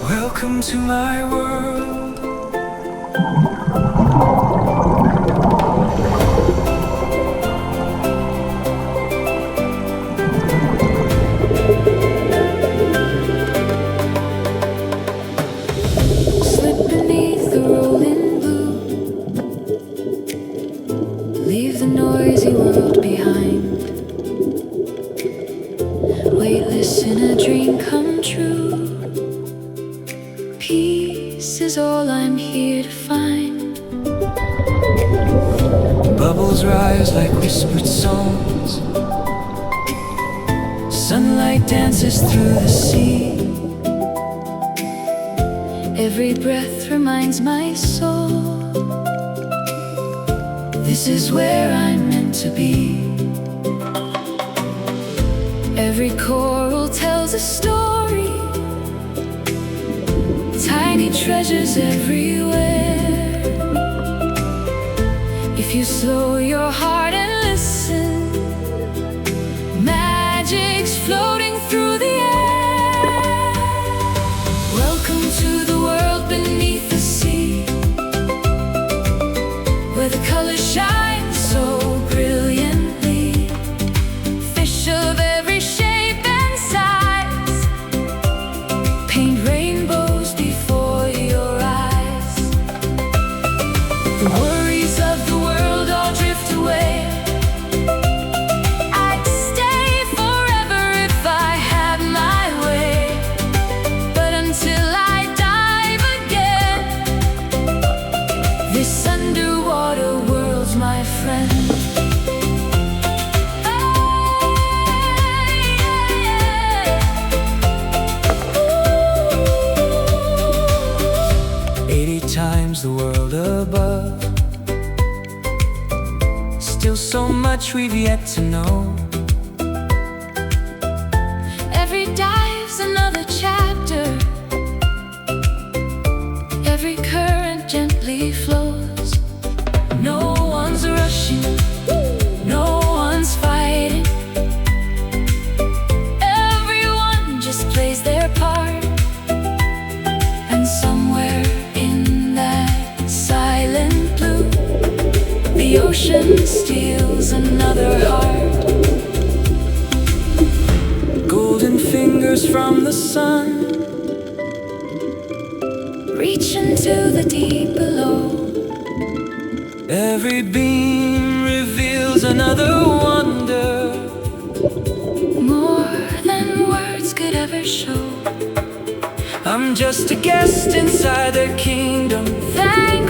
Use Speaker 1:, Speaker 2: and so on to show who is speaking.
Speaker 1: Welcome to my world.
Speaker 2: Slip beneath the rolling blue. Leave the noisy world behind. Weightless in a dream come true. Peace is all I'm here to find.
Speaker 1: Bubbles rise like whispered songs. Sunlight dances through the sea.
Speaker 2: Every breath reminds my soul, this is where I'm meant to be. Every coral tells a story, tiny treasures everywhere. If you slow your heart and listen, magic's floating through the air. Welcome to the world beneath the sea, where the colors shine so brilliantly. Fish of every shape and size paint rainbows before your eyes. The worries of the world all drift away. I'd stay forever if I had my way, but until I dive again, this underwater world's my friend.
Speaker 1: 80 times the world above. Still so much we've yet to know.
Speaker 2: Every dive's another chapter. Every current gently flows. No one's rushing, no one's fighting. Everyone just plays their part. And somewhere in that silent blue, the ocean steals another heart.
Speaker 1: Golden fingers from the sun
Speaker 2: Reach into the deep below.
Speaker 1: Every beam reveals another wonder.
Speaker 2: More than words could ever show.
Speaker 1: I'm just a guest inside their kingdom.
Speaker 2: Thank